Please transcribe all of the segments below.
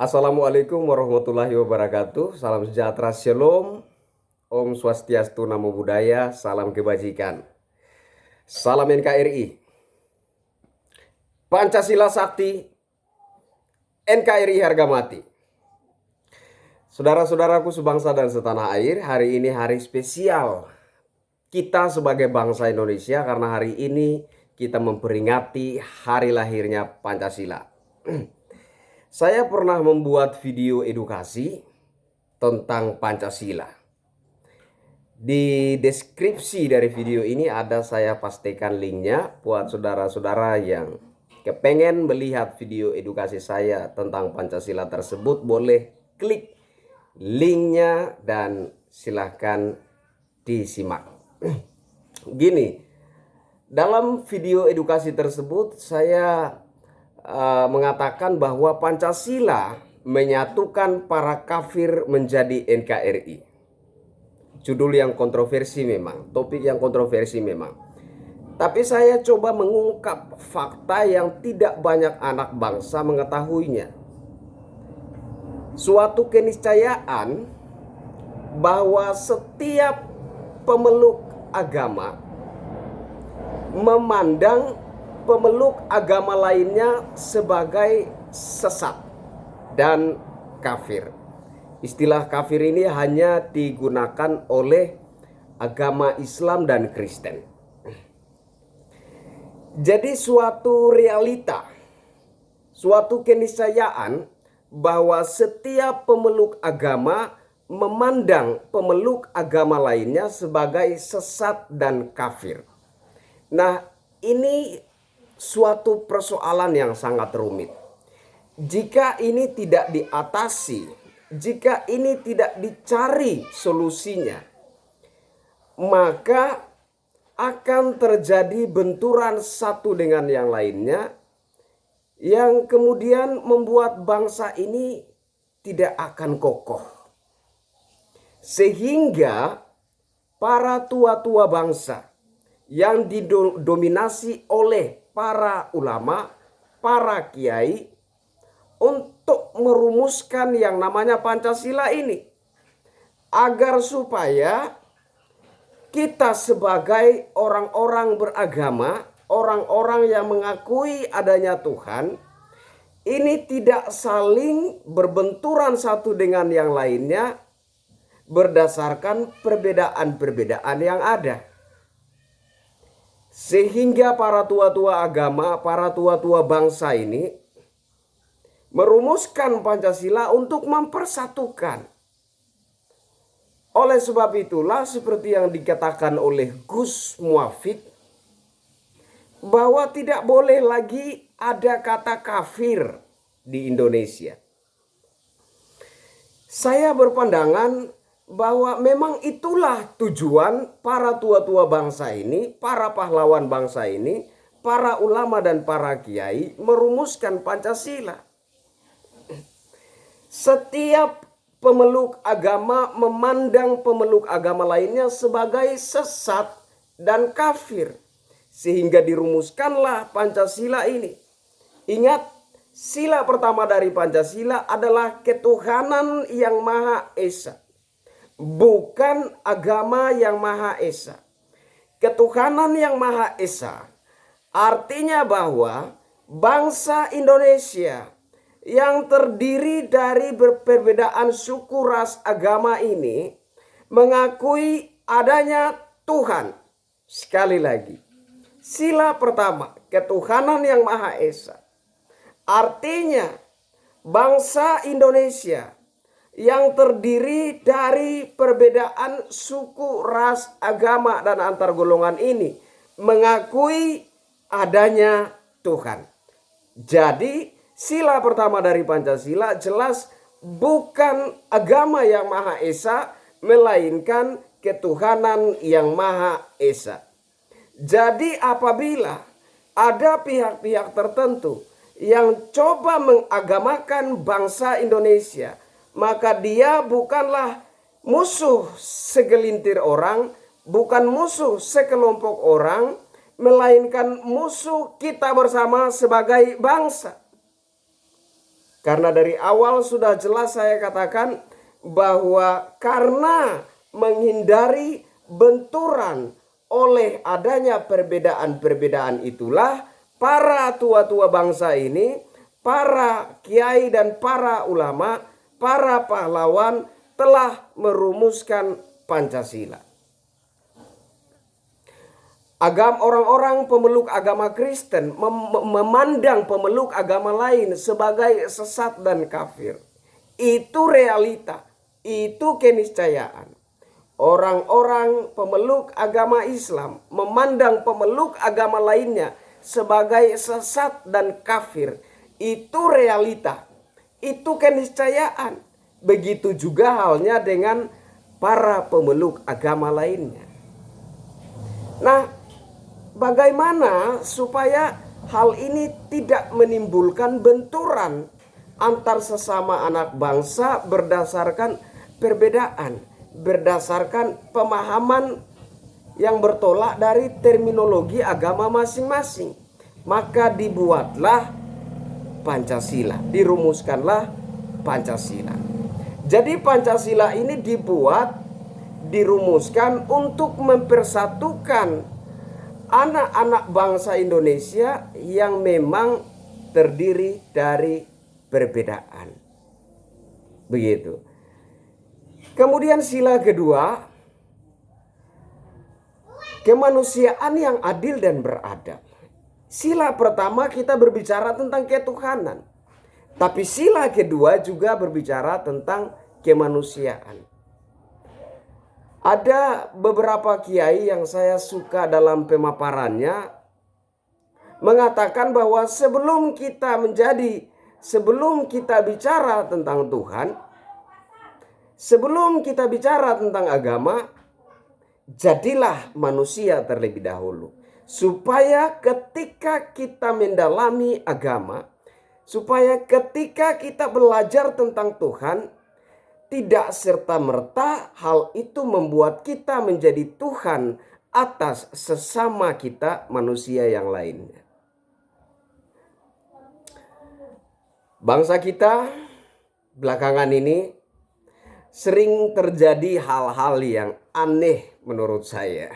Assalamualaikum warahmatullahi wabarakatuh. Salam sejahtera, shalom, Om Swastiastu, Namo Buddhaya, salam kebajikan. Salam NKRI. Pancasila Sakti, NKRI harga mati. Saudara-saudaraku sebangsa dan setanah air, hari ini hari spesial kita sebagai bangsa Indonesia karena hari ini kita memperingati hari lahirnya Pancasila. Saya pernah membuat video edukasi tentang Pancasila. Di deskripsi dari video ini ada saya pastikan linknya buat saudara-saudara yang kepengen melihat video edukasi saya tentang Pancasila tersebut, boleh klik linknya dan silahkan disimak. Gini, dalam video edukasi tersebut saya mengatakan bahwa Pancasila menyatukan para kafir menjadi NKRI. Judul yang kontroversi memang, topik yang kontroversi memang. Tapi saya coba mengungkap fakta yang tidak banyak anak bangsa mengetahuinya. Suatu keniscayaan bahwa setiap pemeluk agama memandang pemeluk agama lainnya sebagai sesat dan kafir. Istilah kafir ini hanya digunakan oleh agama Islam dan Kristen. Jadi suatu realita, suatu keniscayaan bahwa setiap pemeluk agama memandang pemeluk agama lainnya sebagai sesat dan kafir. Nah, ini suatu persoalan yang sangat rumit. Jika ini tidak diatasi, jika ini tidak dicari solusinya, maka akan terjadi benturan satu dengan yang lainnya yang kemudian membuat bangsa ini tidak akan kokoh. Sehingga para tua-tua bangsa yang didominasi oleh para ulama, para kiai untuk merumuskan yang namanya Pancasila ini agar supaya kita sebagai orang-orang beragama, orang-orang yang mengakui adanya Tuhan, ini tidak saling berbenturan satu dengan yang lainnya berdasarkan perbedaan-perbedaan yang ada. Sehingga para tua-tua agama, para tua-tua bangsa ini merumuskan Pancasila untuk mempersatukan. Oleh sebab itulah seperti yang dikatakan oleh Gus Muafik, bahwa tidak boleh lagi ada kata kafir di Indonesia. Saya berpandangan bahwa memang itulah tujuan para tua-tua bangsa ini, para pahlawan bangsa ini, para ulama dan para kiai merumuskan Pancasila. Setiap pemeluk agama memandang pemeluk agama lainnya sebagai sesat dan kafir. Sehingga dirumuskanlah Pancasila ini. Ingat, sila pertama dari Pancasila adalah ketuhanan yang Maha Esa. Bukan agama yang Maha Esa. Ketuhanan yang Maha Esa artinya bahwa bangsa Indonesia yang terdiri dari perbedaan suku, ras, agama ini mengakui adanya Tuhan. Sekali lagi, sila pertama, ketuhanan yang Maha Esa. Artinya bangsa Indonesia yang terdiri dari perbedaan suku, ras, agama, dan antar golongan ini mengakui adanya Tuhan. Jadi sila pertama dari Pancasila jelas bukan agama yang Maha Esa, melainkan ketuhanan yang Maha Esa. Jadi apabila ada pihak-pihak tertentu yang coba mengagamakan bangsa Indonesia, maka dia bukanlah musuh segelintir orang, bukan musuh sekelompok orang, melainkan musuh kita bersama sebagai bangsa. Karena dari awal sudah jelas saya katakan bahwa karena menghindari benturan oleh adanya perbedaan-perbedaan itulah para tua-tua bangsa ini, para kiai dan para ulama, para pahlawan telah merumuskan Pancasila. Orang-orang pemeluk agama Kristen memandang pemeluk agama lain sebagai sesat dan kafir. Itu realita, itu keniscayaan. Orang-orang pemeluk agama Islam memandang pemeluk agama lainnya sebagai sesat dan kafir. Itu realita, itu keniscayaan. Begitu juga halnya dengan para pemeluk agama lainnya. Nah, bagaimana supaya hal ini tidak menimbulkan benturan antar sesama anak bangsa berdasarkan perbedaan, berdasarkan pemahaman yang bertolak dari terminologi agama masing-masing? Maka dibuatlah Pancasila, dirumuskanlah Pancasila. Jadi Pancasila ini dirumuskan untuk mempersatukan anak-anak bangsa Indonesia yang memang terdiri dari perbedaan. Begitu. Kemudian sila kedua, kemanusiaan yang adil dan beradab. Sila pertama kita berbicara tentang ketuhanan. Tapi sila kedua juga berbicara tentang kemanusiaan. Ada beberapa kiai yang saya suka dalam pemaparannya mengatakan bahwa sebelum kita bicara tentang Tuhan, sebelum kita bicara tentang agama, jadilah manusia terlebih dahulu. Supaya ketika kita mendalami agama, supaya ketika kita belajar tentang Tuhan, tidak serta-merta hal itu membuat kita menjadi Tuhan atas sesama kita manusia yang lainnya. Bangsa kita belakangan ini sering terjadi hal-hal yang aneh menurut saya.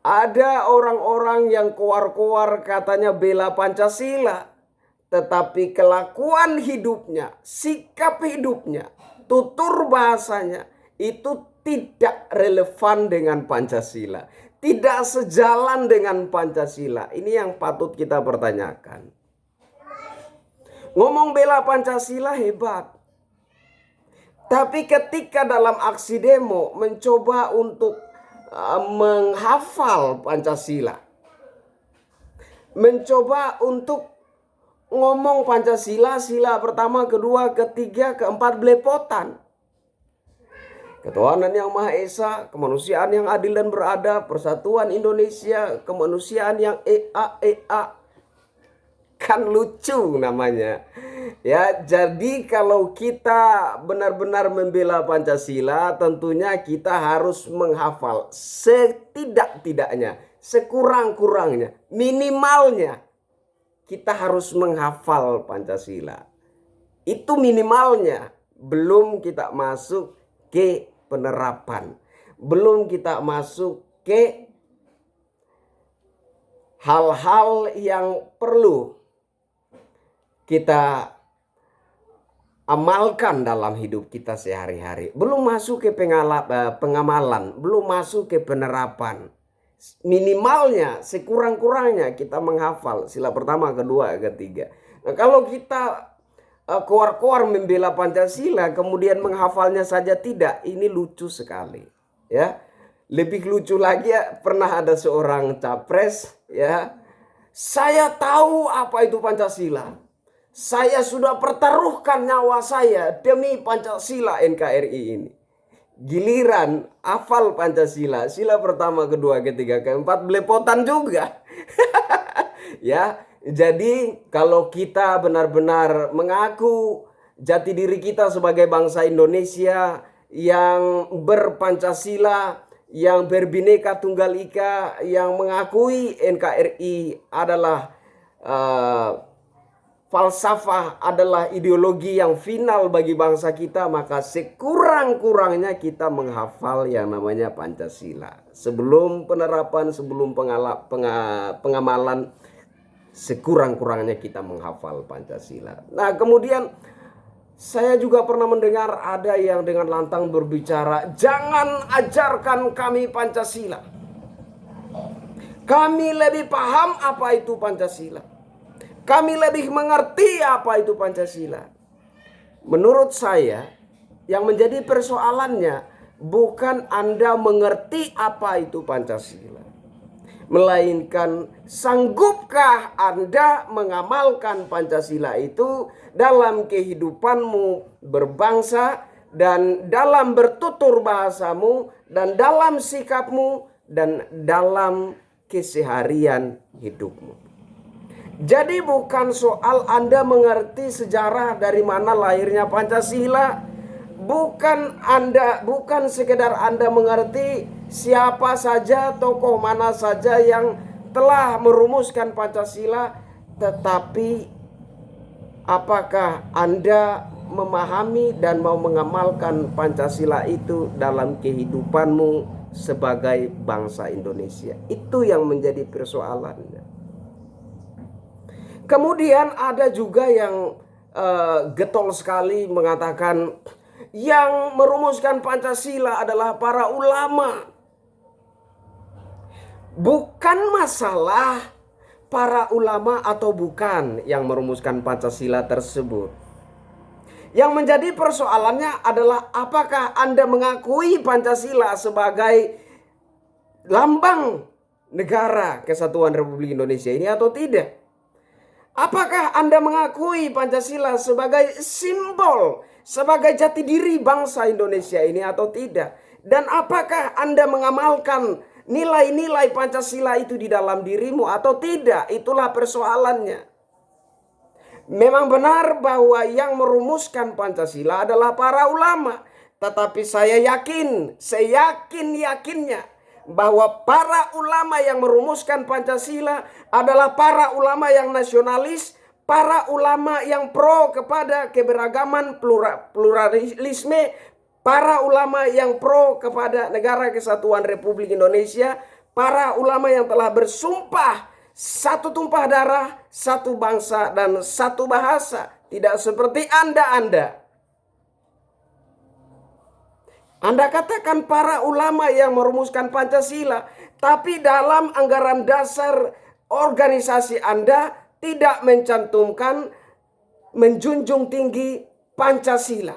Ada orang-orang yang keluar-keluar katanya bela Pancasila, tetapi kelakuan hidupnya, sikap hidupnya, tutur bahasanya itu tidak relevan dengan Pancasila, tidak sejalan dengan Pancasila. Ini yang patut kita pertanyakan. Ngomong bela Pancasila hebat, tapi ketika dalam aksi demo mencoba untuk menghafal Pancasila, mencoba untuk ngomong Pancasila, sila pertama, kedua, ketiga, keempat belepotan. Ketuhanan yang Maha Esa, kemanusiaan yang adil dan beradab, persatuan Indonesia, kemanusiaan yang ea. Kan lucu namanya. Ya, jadi kalau kita benar-benar membela Pancasila, tentunya kita harus menghafal setidak-tidaknya, sekurang-kurangnya, minimalnya kita harus menghafal Pancasila. Itu minimalnya. Belum kita masuk ke penerapan. Belum kita masuk ke hal-hal yang perlu kita amalkan dalam hidup kita sehari-hari. Belum masuk ke pengamalan. Belum masuk ke penerapan. Minimalnya, sekurang-kurangnya kita menghafal sila pertama, kedua, ketiga. Nah, kalau kita keluar-keluar membela Pancasila kemudian menghafalnya saja tidak, ini lucu sekali. Ya, lebih lucu lagi pernah ada seorang capres, ya, saya tahu apa itu Pancasila. Saya sudah pertaruhkan nyawa saya demi Pancasila NKRI ini. Giliran hafal Pancasila, sila pertama, kedua, ketiga, keempat belepotan juga. Ya, jadi kalau kita benar-benar mengaku jati diri kita sebagai bangsa Indonesia yang berpancasila, yang berbineka tunggal ika, yang mengakui NKRI adalah falsafah adalah ideologi yang final bagi bangsa kita, maka sekurang-kurangnya kita menghafal yang namanya Pancasila. Sebelum penerapan, sebelum pengamalan, sekurang-kurangnya kita menghafal Pancasila. Nah, kemudian saya juga pernah mendengar ada yang dengan lantang berbicara, jangan ajarkan kami Pancasila. Kami lebih paham apa itu Pancasila. Kami lebih mengerti apa itu Pancasila. Menurut saya, yang menjadi persoalannya bukan Anda mengerti apa itu Pancasila, melainkan sanggupkah Anda mengamalkan Pancasila itu dalam kehidupanmu berbangsa, dan dalam bertutur bahasamu, dan dalam sikapmu, dan dalam keseharian hidupmu. Jadi bukan soal Anda mengerti sejarah dari mana lahirnya Pancasila, bukan sekedar Anda mengerti siapa saja, tokoh mana saja yang telah merumuskan Pancasila, tetapi apakah Anda memahami dan mau mengamalkan Pancasila itu dalam kehidupanmu sebagai bangsa Indonesia? Itu yang menjadi persoalannya. Kemudian ada juga yang getol sekali mengatakan yang merumuskan Pancasila adalah para ulama. Bukan masalah para ulama atau bukan yang merumuskan Pancasila tersebut. Yang menjadi persoalannya adalah apakah Anda mengakui Pancasila sebagai lambang negara kesatuan Republik Indonesia ini atau tidak? Apakah Anda mengakui Pancasila sebagai simbol, sebagai jati diri bangsa Indonesia ini atau tidak? Dan apakah Anda mengamalkan nilai-nilai Pancasila itu di dalam dirimu atau tidak? Itulah persoalannya. Memang benar bahwa yang merumuskan Pancasila adalah para ulama. Tetapi saya yakin, yakinnya bahwa para ulama yang merumuskan Pancasila adalah para ulama yang nasionalis, para ulama yang pro kepada keberagaman pluralisme, para ulama yang pro kepada negara kesatuan Republik Indonesia, para ulama yang telah bersumpah satu tumpah darah, satu bangsa dan satu bahasa. Tidak seperti Anda. Anda katakan para ulama yang merumuskan Pancasila, tapi dalam anggaran dasar organisasi Anda tidak mencantumkan menjunjung tinggi Pancasila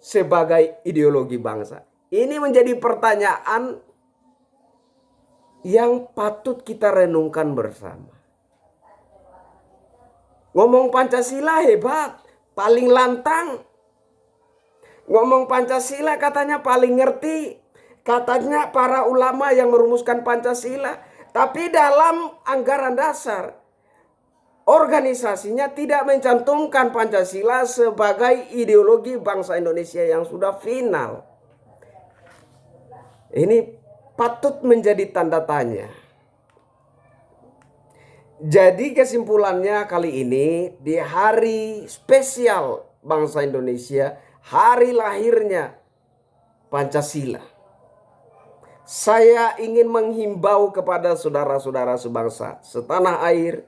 sebagai ideologi bangsa. Ini menjadi pertanyaan yang patut kita renungkan bersama. Ngomong Pancasila hebat, paling lantang. Ngomong Pancasila katanya paling ngerti. Katanya para ulama yang merumuskan Pancasila. Tapi dalam anggaran dasar organisasinya tidak mencantumkan Pancasila sebagai ideologi bangsa Indonesia yang sudah final. Ini patut menjadi tanda tanya. Jadi kesimpulannya kali ini di hari spesial bangsa Indonesia, hari lahirnya Pancasila, saya ingin menghimbau kepada saudara-saudara sebangsa setanah air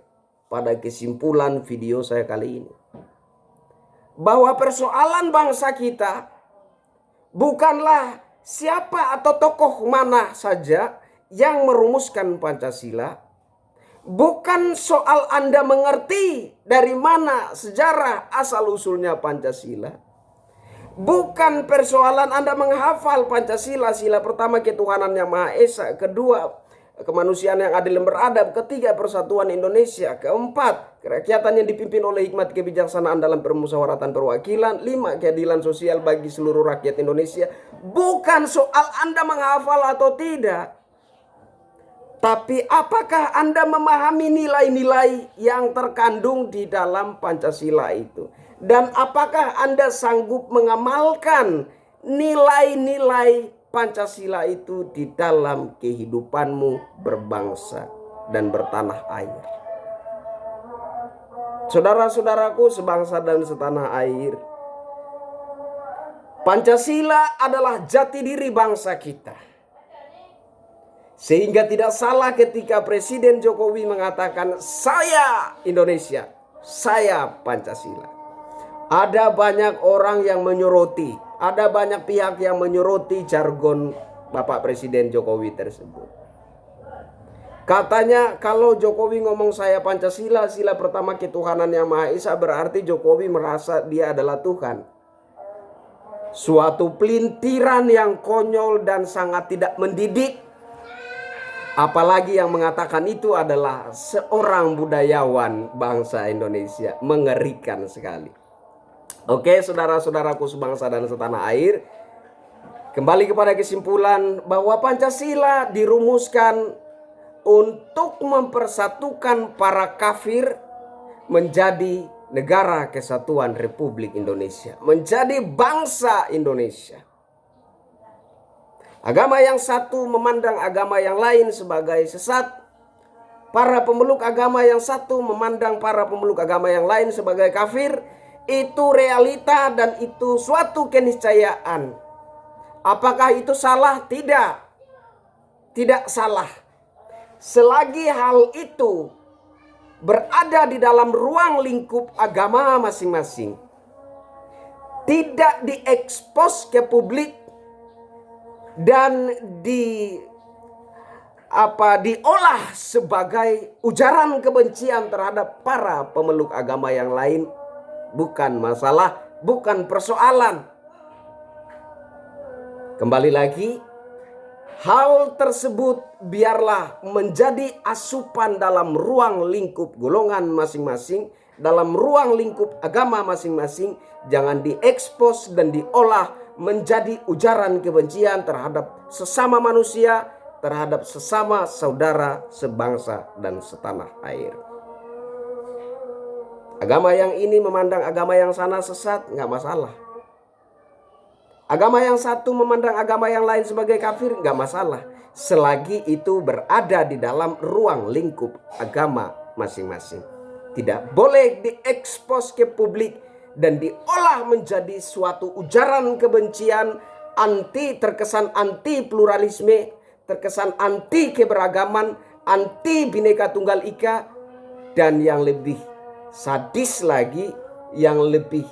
pada kesimpulan video saya kali ini, bahwa persoalan bangsa kita bukanlah siapa atau tokoh mana saja yang merumuskan Pancasila. Bukan soal Anda mengerti dari mana sejarah asal-usulnya Pancasila. Bukan persoalan Anda menghafal Pancasila, sila pertama ketuhanan yang Maha Esa, kedua kemanusiaan yang adil dan beradab, ketiga persatuan Indonesia, keempat kerakyatan yang dipimpin oleh hikmat kebijaksanaan dalam permusyawaratan perwakilan, lima keadilan sosial bagi seluruh rakyat Indonesia. Bukan soal Anda menghafal atau tidak, tapi apakah Anda memahami nilai-nilai yang terkandung di dalam Pancasila itu? Dan apakah Anda sanggup mengamalkan nilai-nilai Pancasila itu di dalam kehidupanmu berbangsa dan bertanah air? Saudara-saudaraku sebangsa dan setanah air, Pancasila adalah jati diri bangsa kita. Sehingga tidak salah ketika Presiden Jokowi mengatakan, saya Indonesia, saya Pancasila. Ada banyak orang yang menyoroti, ada banyak pihak yang menyoroti jargon Bapak Presiden Jokowi tersebut. Katanya kalau Jokowi ngomong saya Pancasila, sila pertama ketuhanan yang Maha Esa, berarti Jokowi merasa dia adalah Tuhan. Suatu pelintiran yang konyol dan sangat tidak mendidik. Apalagi yang mengatakan itu adalah seorang budayawan bangsa Indonesia. Mengerikan sekali. Oke, saudara-saudaraku sebangsa dan setanah air, kembali kepada kesimpulan bahwa Pancasila dirumuskan untuk mempersatukan para kafir menjadi negara kesatuan Republik Indonesia, menjadi bangsa Indonesia. Agama yang satu memandang agama yang lain sebagai sesat. Para pemeluk agama yang satu memandang para pemeluk agama yang lain sebagai kafir. Itu realita dan itu suatu keniscayaan. Apakah itu salah? Tidak. Tidak salah. Selagi hal itu berada di dalam ruang lingkup agama masing-masing, tidak diekspos ke publik dan diolah sebagai ujaran kebencian terhadap para pemeluk agama yang lain, bukan masalah, bukan persoalan. Kembali lagi, hal tersebut biarlah menjadi asupan dalam ruang lingkup golongan masing-masing, dalam ruang lingkup agama masing-masing. Jangan diekspos dan diolah menjadi ujaran kebencian terhadap sesama manusia, terhadap sesama saudara sebangsa dan setanah air. Agama yang ini memandang agama yang sana sesat, nggak masalah. Agama yang satu memandang agama yang lain sebagai kafir, nggak masalah. Selagi itu berada di dalam ruang lingkup agama masing-masing. Tidak boleh diekspos ke publik dan diolah menjadi suatu ujaran kebencian, terkesan anti pluralisme, terkesan anti keberagaman, anti Bhinneka Tunggal Ika, dan yang lebih sadis lagi, yang lebih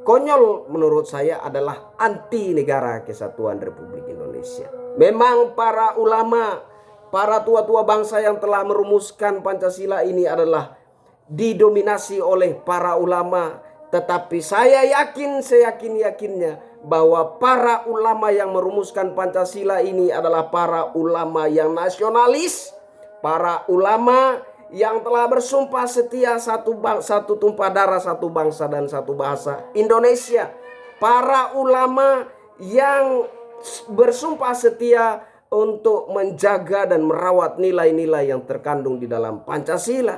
konyol menurut saya adalah anti negara kesatuan Republik Indonesia. Memang para ulama, para tua-tua bangsa yang telah merumuskan Pancasila ini adalah didominasi oleh para ulama. Tetapi saya yakin, seyakin-yakinnya bahwa para ulama yang merumuskan Pancasila ini adalah para ulama yang nasionalis, para ulama yang telah bersumpah setia satu tumpah darah, satu bangsa dan satu bahasa Indonesia. Para ulama yang bersumpah setia untuk menjaga dan merawat nilai-nilai yang terkandung di dalam Pancasila.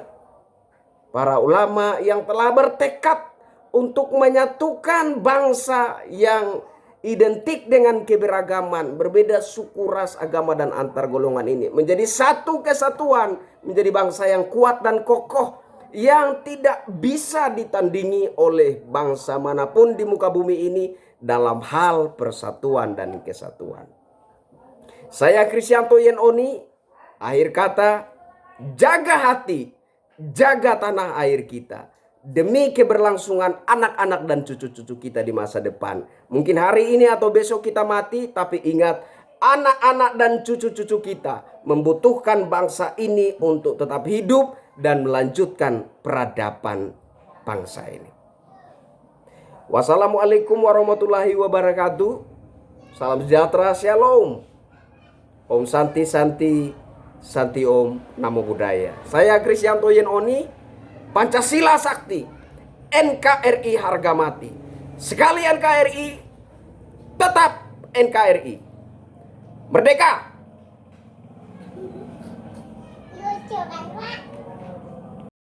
Para ulama yang telah bertekad untuk menyatukan bangsa yang identik dengan keberagaman, berbeda suku, ras, agama, dan antar golongan ini menjadi satu kesatuan, menjadi bangsa yang kuat dan kokoh, yang tidak bisa ditandingi oleh bangsa manapun di muka bumi ini dalam hal persatuan dan kesatuan. Saya Kristianto Yenoni, akhir kata, jaga hati, jaga tanah air kita, demi keberlangsungan anak-anak dan cucu-cucu kita di masa depan. Mungkin hari ini atau besok kita mati, tapi ingat, anak-anak dan cucu-cucu kita membutuhkan bangsa ini untuk tetap hidup dan melanjutkan peradaban bangsa ini. Wassalamualaikum warahmatullahi wabarakatuh. Salam sejahtera, shalom. Om Santi Santi, Santi Om, Namo Buddhaya. Saya Kristianto Yenoni, Pancasila Sakti, NKRI harga mati. Sekali NKRI, tetap NKRI. Merdeka! Lucu kan, Pak?